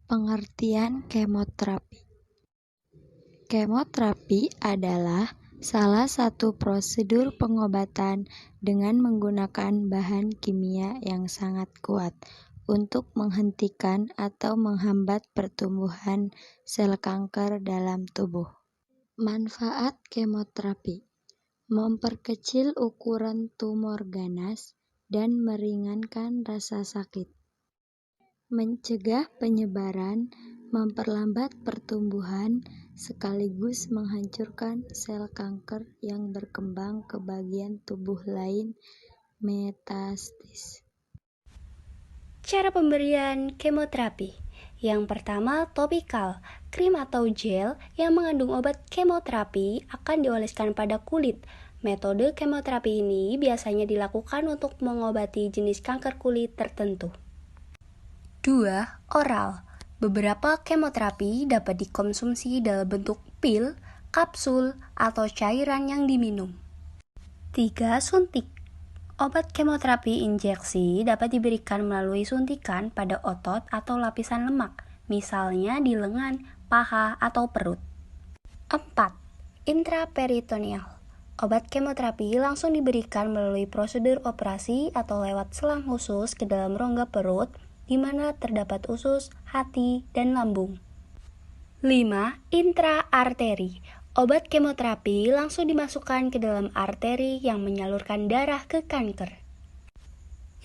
Pengertian kemoterapi. Kemoterapi adalah salah satu prosedur pengobatan dengan menggunakan bahan kimia yang sangat kuat untuk menghentikan atau menghambat pertumbuhan sel kanker dalam tubuh. Manfaat kemoterapi: memperkecil ukuran tumor ganas dan meringankan rasa sakit, mencegah penyebaran, memperlambat pertumbuhan, sekaligus menghancurkan sel kanker yang berkembang ke bagian tubuh lain metastasis. Cara pemberian kemoterapi. Yang pertama, topikal. Krim atau gel yang mengandung obat kemoterapi akan dioleskan pada kulit. Metode kemoterapi ini biasanya dilakukan untuk mengobati jenis kanker kulit tertentu. 2. Oral. Beberapa kemoterapi dapat dikonsumsi dalam bentuk pil, kapsul, atau cairan yang diminum. 3. Suntik. Obat kemoterapi injeksi dapat diberikan melalui suntikan pada otot atau lapisan lemak, misalnya di lengan, paha, atau perut. 4. Intraperitoneal. Obat kemoterapi langsung diberikan melalui prosedur operasi atau lewat selang khusus ke dalam rongga perut, di mana terdapat usus, hati, dan lambung. 5. Intraarteri. Obat kemoterapi langsung dimasukkan ke dalam arteri yang menyalurkan darah ke kanker.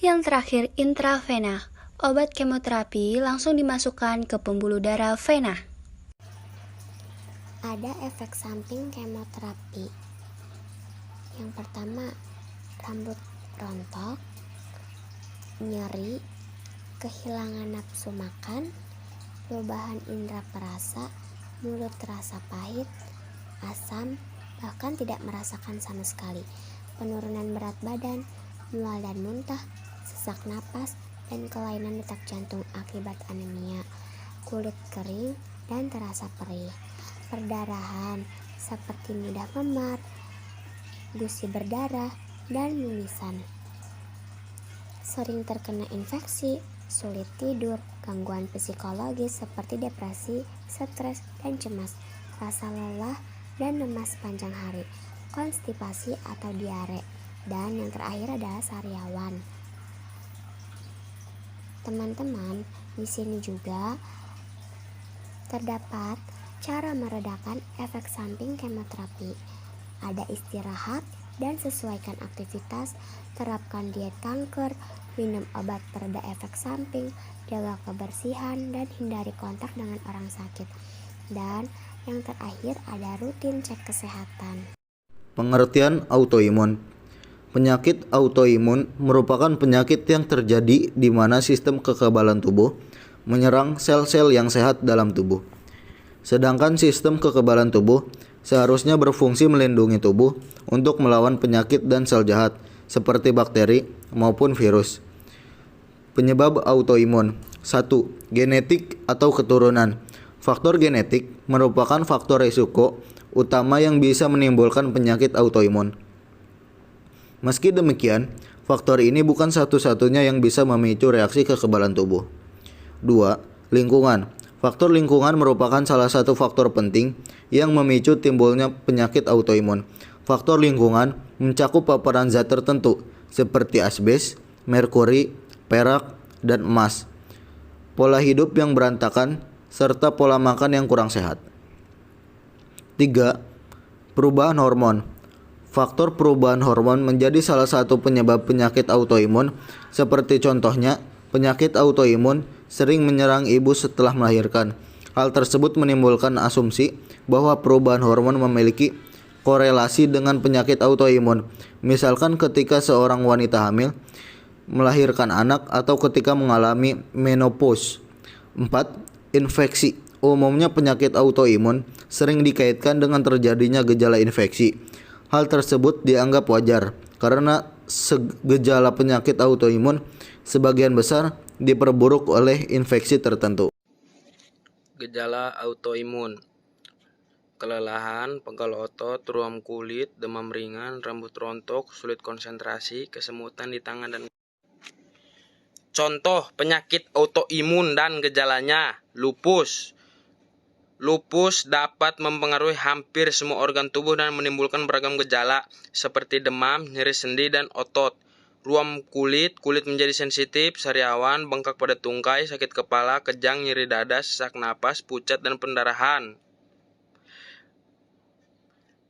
Yang terakhir, intravena. Obat kemoterapi langsung dimasukkan ke pembuluh darah vena. Ada efek samping kemoterapi. Yang pertama, rambut rontok, nyeri, kehilangan nafsu makan, perubahan indera perasa, mulut terasa pahit, asam, bahkan tidak merasakan sama sekali, penurunan berat badan, mual dan muntah, sesak napas, dan kelainan detak jantung akibat anemia, kulit kering dan terasa perih, perdarahan seperti mudah memar, gusi berdarah, dan mimisan, sering terkena infeksi, sulit tidur, gangguan psikologis seperti depresi, stres, dan cemas, rasa lelah dan lemas panjang hari, konstipasi atau diare, dan yang terakhir adalah sariawan. Teman-teman, di sini juga terdapat cara meredakan efek samping kemoterapi. Ada istirahat dan sesuaikan aktivitas, terapkan diet kanker, minum obat pereda efek samping, jaga kebersihan, dan hindari kontak dengan orang sakit. Dan yang terakhir ada rutin cek kesehatan. Pengertian autoimun. Penyakit autoimun merupakan penyakit yang terjadi di mana sistem kekebalan tubuh menyerang sel-sel yang sehat dalam tubuh. Sedangkan sistem kekebalan tubuh seharusnya berfungsi melindungi tubuh untuk melawan penyakit dan sel jahat seperti bakteri maupun virus. Penyebab autoimun. 1. Genetik atau keturunan. Faktor genetik merupakan faktor risiko utama yang bisa menimbulkan penyakit autoimun. Meski demikian, faktor ini bukan satu-satunya yang bisa memicu reaksi kekebalan tubuh. 2. Lingkungan. Faktor lingkungan merupakan salah satu faktor penting yang memicu timbulnya penyakit autoimun. Faktor lingkungan mencakup paparan zat tertentu seperti asbes, merkuri, perak, dan emas, pola hidup yang berantakan, serta pola makan yang kurang sehat. 3. Perubahan hormon. Faktor perubahan hormon menjadi salah satu penyebab penyakit autoimun, seperti contohnya, penyakit autoimun sering menyerang ibu setelah melahirkan. Hal tersebut menimbulkan asumsi bahwa perubahan hormon memiliki korelasi dengan penyakit autoimun, misalkan ketika seorang wanita hamil, melahirkan anak, atau ketika mengalami menopause. 4. Infeksi. Umumnya penyakit autoimun sering dikaitkan dengan terjadinya gejala infeksi. Hal tersebut dianggap wajar karena gejala penyakit autoimun sebagian besar diperburuk oleh infeksi tertentu. Gejala autoimun: kelelahan, pegal otot, ruam kulit, demam ringan, rambut rontok, sulit konsentrasi, kesemutan di tangan dan Contoh penyakit autoimun dan gejalanya: lupus. Lupus dapat mempengaruhi hampir semua organ tubuh dan menimbulkan beragam gejala seperti demam, nyeri sendi, dan otot. Ruam kulit menjadi sensitif, sariawan, bengkak pada tungkai, sakit kepala, kejang, nyeri dada, sesak napas, pucat, dan pendarahan.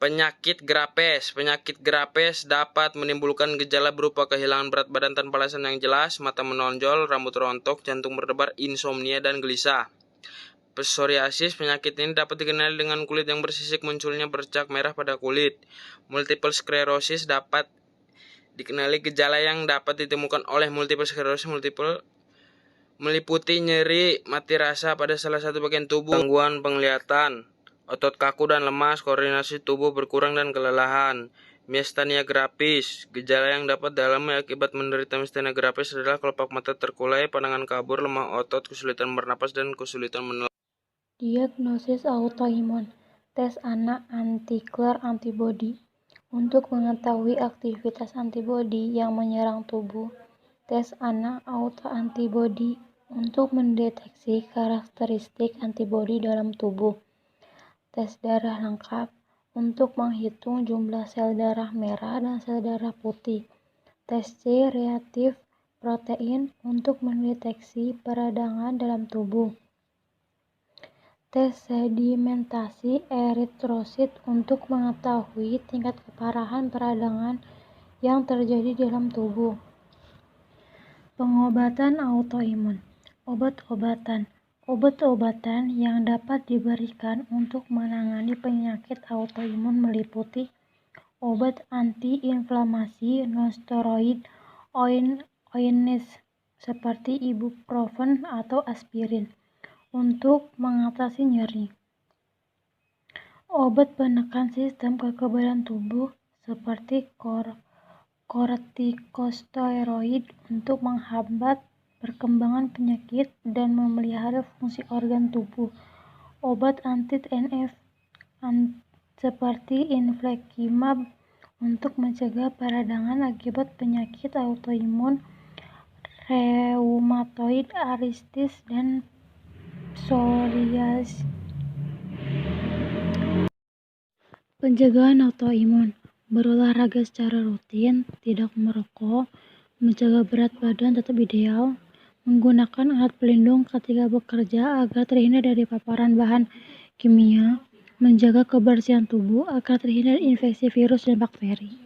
Penyakit grapes. Penyakit grapes dapat menimbulkan gejala berupa kehilangan berat badan tanpa alasan yang jelas, mata menonjol, rambut rontok, jantung berdebar, insomnia, dan gelisah. Psoriasis. Penyakit ini dapat dikenali dengan kulit yang bersisik, munculnya bercak merah pada kulit. Multiple sclerosis dapat dikenali gejala yang dapat ditemukan oleh multiple sclerosis meliputi nyeri, mati rasa pada salah satu bagian tubuh, gangguan penglihatan, otot kaku dan lemas, koordinasi tubuh berkurang dan kelelahan. Myasthenia gravis. Gejala yang dapat dialami akibat menderita myasthenia gravis adalah kelopak mata terkulai, pandangan kabur, lemah otot, kesulitan bernapas, dan kesulitan menelan. Diagnosis autoimun. Tes anak antikler antibodi untuk mengetahui aktivitas antibodi yang menyerang tubuh. Tes anak autoantibodi untuk mendeteksi karakteristik antibodi dalam tubuh. Tes darah lengkap untuk menghitung jumlah sel darah merah dan sel darah putih. Tes C reaktif protein untuk mendeteksi peradangan dalam tubuh. Tes sedimentasi eritrosit untuk mengetahui tingkat keparahan peradangan yang terjadi dalam tubuh. Pengobatan autoimun. Obat-obatan. Obat-obatan yang dapat diberikan untuk menangani penyakit autoimun meliputi obat antiinflamasi non-steroid ONS seperti ibuprofen atau aspirin untuk mengatasi nyeri. Obat penekan sistem kekebalan tubuh seperti kortikosteroid untuk menghambat perkembangan penyakit dan memelihara fungsi organ tubuh. Obat anti-TNF seperti infliximab untuk mencegah peradangan akibat penyakit autoimun, reumatoid arthritis, dan psoriasis. Pencegahan autoimun. Berolahraga secara rutin, tidak merokok, menjaga berat badan tetap ideal, menggunakan alat pelindung ketika bekerja agar terhindar dari paparan bahan kimia, menjaga kebersihan tubuh agar terhindar infeksi virus dan bakteri.